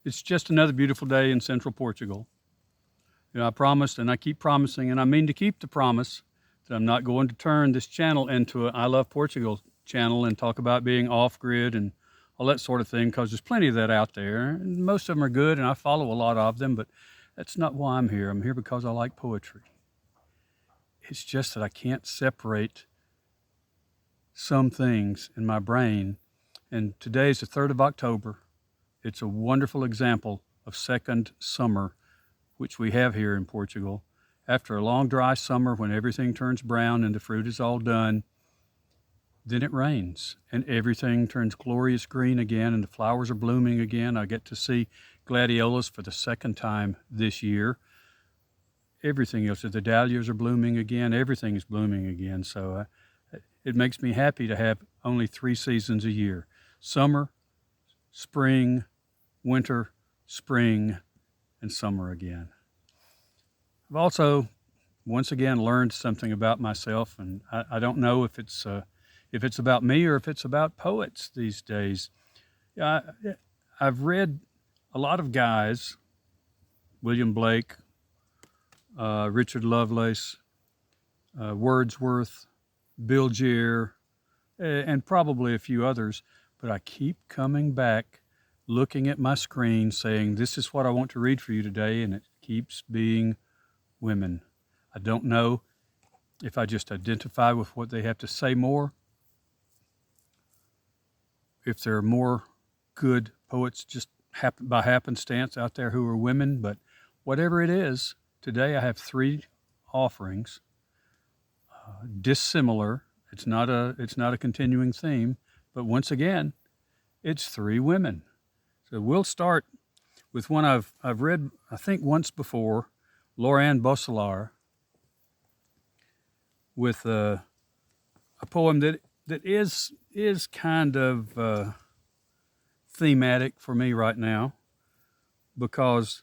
It's just another beautiful day in central Portugal. I promised and I keep promising, and I mean to keep the promise that I'm not going to turn this channel into an I Love Portugal channel and talk about being off grid and all that sort of thing, because there's plenty of that out there. And most of them are good, and I follow a lot of them, but that's not why I'm here. I'm here because I like poetry. It's just that I can't separate some things in my brain. And today is the 3rd of October. It's a wonderful example of second summer, which we have here in Portugal. After a long dry summer when everything turns brown and the fruit is all done, then it rains and everything turns glorious green again and the flowers are blooming again. I get to see gladiolus for the second time this year. Everything else, the dahlias are blooming again. Everything is blooming again. So it makes me happy to have only 3 seasons a year: summer, spring, winter, spring, and summer again. I've also, once again, learned something about myself, and I don't know if it's about me or if it's about poets these days. I've read a lot of guys, William Blake, Richard Lovelace, Wordsworth, Bill Jeer, and probably a few others, but I keep coming back, looking at my screen, saying, this is what I want to read for you today, and it keeps being women. I don't know if I just identify with what they have to say more, if there are more good poets just by happenstance out there who are women, but whatever it is, today I have 3 offerings, dissimilar. It's not a continuing theme, but once again, it's 3 women. So we'll start with one I've read, I think, once before, Laurent Bosselaar, with a poem that is kind of thematic for me right now, because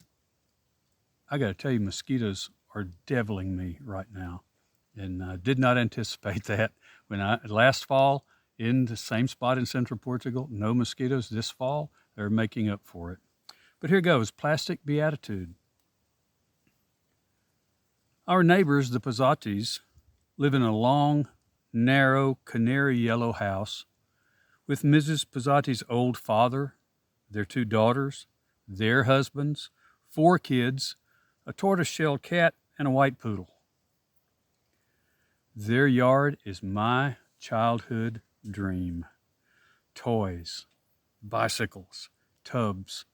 I got to tell you, mosquitoes are deviling me right now, and I did not anticipate that. When last fall in the same spot in central Portugal, no mosquitoes. This fall, they're making up for it. But here goes: Plastic Beatitude. Our neighbors, the Pizzatis, live in a long, narrow, canary yellow house with Mrs. Pizzati's old father, their 2 daughters, their husbands, 4 kids, a tortoise-shell cat, and a white poodle. Their yard is my childhood dream. Toys, bicycles, tubs,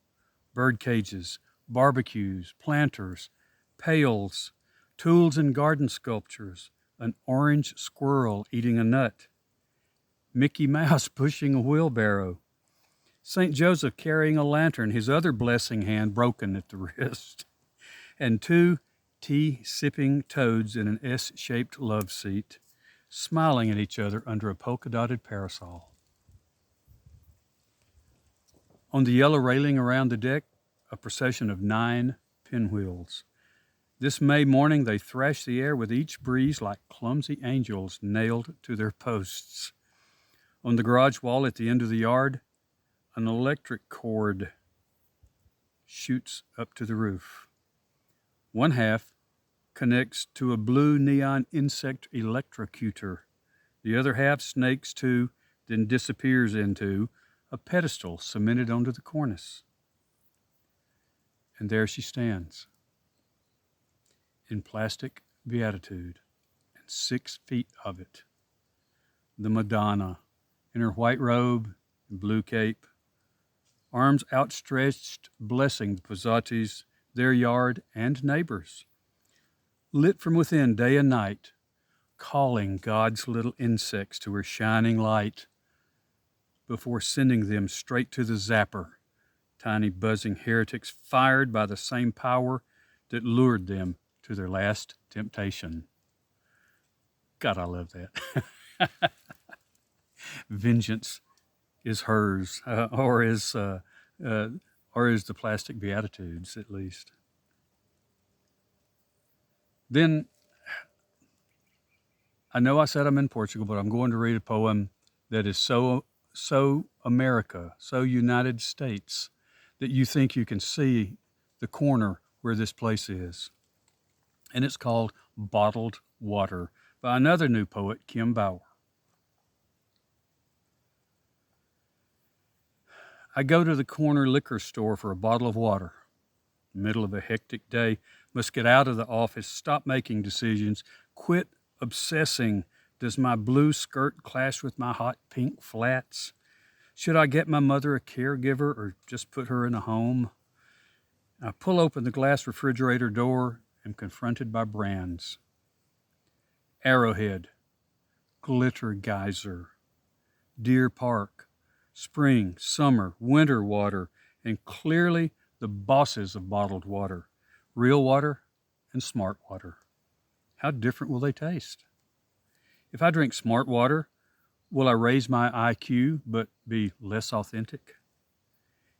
bird cages, barbecues, planters, pails, tools and garden sculptures, an orange squirrel eating a nut, Mickey Mouse pushing a wheelbarrow, St. Joseph carrying a lantern, his other blessing hand broken at the wrist, and 2 tea-sipping toads in an S-shaped love seat, smiling at each other under a polka-dotted parasol. On the yellow railing around the deck, a procession of 9 pinwheels. This May morning, they thrash the air with each breeze like clumsy angels nailed to their posts. On the garage wall at the end of the yard, an electric cord shoots up to the roof. One half connects to a blue neon insect electrocutor. The other half snakes to, then disappears into, a pedestal cemented onto the cornice. And there she stands, in plastic beatitude, and 6 feet of it. The Madonna, in her white robe and blue cape, arms outstretched, blessing the Pizzatis, their yard, and neighbors. Lit from within day and night, calling God's little insects to her shining light before sending them straight to the zapper, tiny buzzing heretics fired by the same power that lured them to their last temptation. God, I love that. Vengeance is hers, or is the Plastic Beatitudes, at least. Then, I know I said I'm in Portugal, but I'm going to read a poem that is so America, so United States, that you think you can see the corner where this place is. And it's called Bottled Water by another new poet, Kim Bauer. I go to the corner liquor store for a bottle of water. Middle of a hectic day, must get out of the office, stop making decisions, quit obsessing. Does my blue skirt clash with my hot pink flats? Should I get my mother a caregiver or just put her in a home? I pull open the glass refrigerator door and am confronted by brands. Arrowhead, Glitter Geyser, Deer Park, Spring, Summer, Winter Water, and clearly the bosses of bottled water, Real Water and Smart Water. How different will they taste? If I drink Smart Water, will I raise my IQ but be less authentic?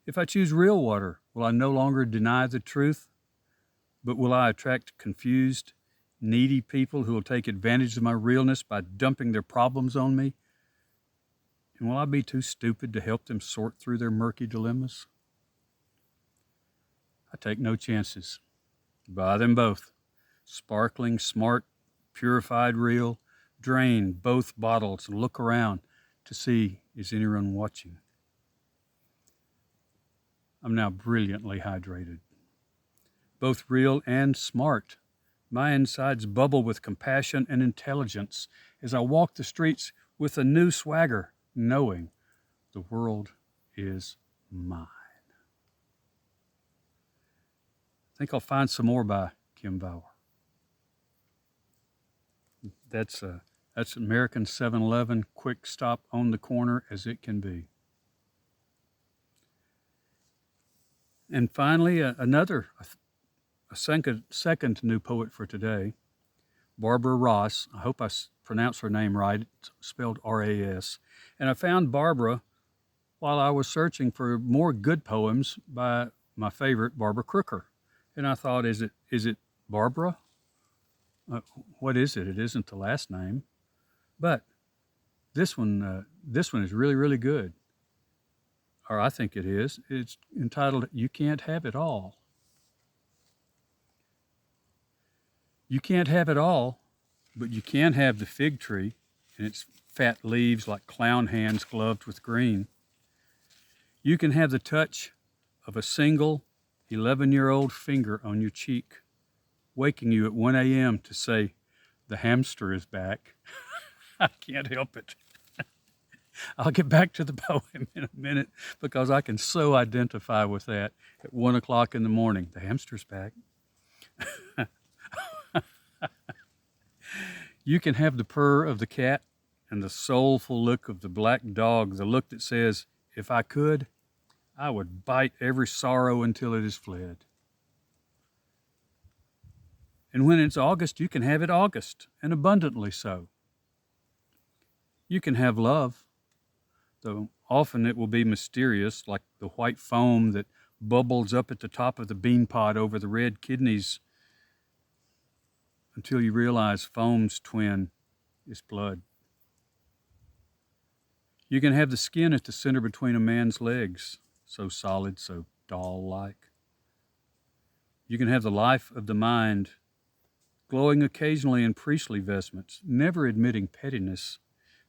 If I choose Real Water, will I no longer deny the truth, but will I attract confused, needy people who will take advantage of my realness by dumping their problems on me? And will I be too stupid to help them sort through their murky dilemmas? I take no chances. Buy them both. Sparkling, smart, purified, real. Drain both bottles and look around to see, is anyone watching? I'm now brilliantly hydrated. Both real and smart. My insides bubble with compassion and intelligence as I walk the streets with a new swagger, knowing the world is mine. I think I'll find some more by Kim Bauer. That's American 7-Eleven, quick stop on the corner as it can be. And finally, a second new poet for today, Barbara Ross. I hope I pronounced her name right. It's spelled R-A-S. And I found Barbara while I was searching for more good poems by my favorite, Barbara Crooker. And I thought, is it Barbara? What is it? It isn't the last name. But this one is really, really good. Or I think it is. It's entitled, You Can't Have It All. You can't have it all, but you can have the fig tree and its fat leaves like clown hands gloved with green. You can have the touch of a single 11-year-old finger on your cheek, waking you at 1 a.m. to say, the hamster is back. I can't help it. I'll get back to the poem in a minute because I can so identify with that at 1 o'clock in the morning. The hamster's back. You can have the purr of the cat and the soulful look of the black dog, the look that says, if I could, I would bite every sorrow until it is fled. And when it's August, you can have it August, and abundantly so. You can have love, though often it will be mysterious, like the white foam that bubbles up at the top of the bean pod over the red kidneys, until you realize foam's twin is blood. You can have the skin at the center between a man's legs, so solid, so doll-like. You can have the life of the mind, glowing occasionally in priestly vestments, never admitting pettiness,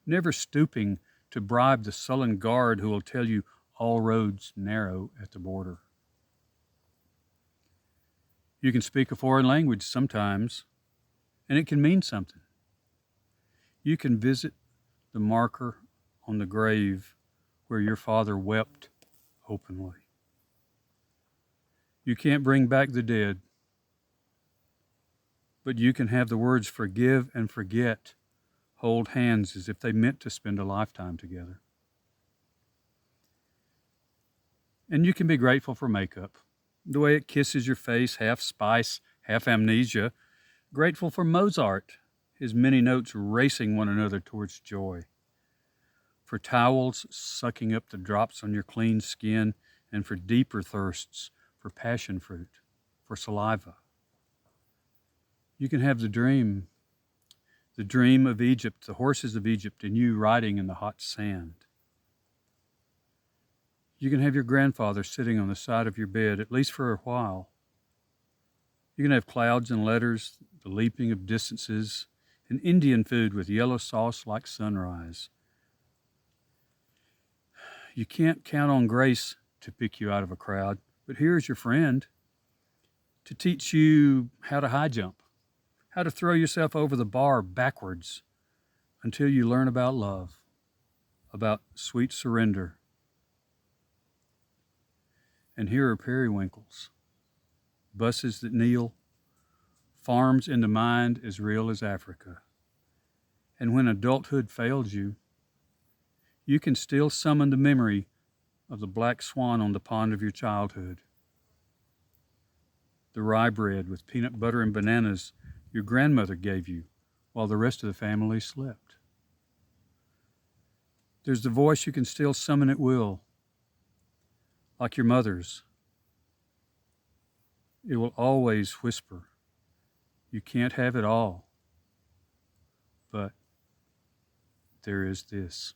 never stooping to bribe the sullen guard who will tell you all roads narrow at the border. You can speak a foreign language sometimes, and it can mean something. You can visit the marker on the grave where your father wept openly. You can't bring back the dead, but you can have the words forgive and forget hold hands as if they meant to spend a lifetime together. And you can be grateful for makeup, the way it kisses your face, half spice, half amnesia. Grateful for Mozart, his many notes racing one another towards joy. For towels sucking up the drops on your clean skin, and for deeper thirsts, for passion fruit, for saliva. You can have the dream of Egypt, the horses of Egypt, and you riding in the hot sand. You can have your grandfather sitting on the side of your bed, at least for a while. You can have clouds and letters, the leaping of distances, and Indian food with yellow sauce like sunrise. You can't count on grace to pick you out of a crowd, but here's your friend to teach you how to high jump, how to throw yourself over the bar backwards until you learn about love, about sweet surrender. And here are periwinkles, buses that kneel, farms in the mind as real as Africa. And when adulthood fails you, you can still summon the memory of the black swan on the pond of your childhood, the rye bread with peanut butter and bananas your grandmother gave you while the rest of the family slept. There's the voice you can still summon at will, like your mother's. It will always whisper, you can't have it all, but there is this.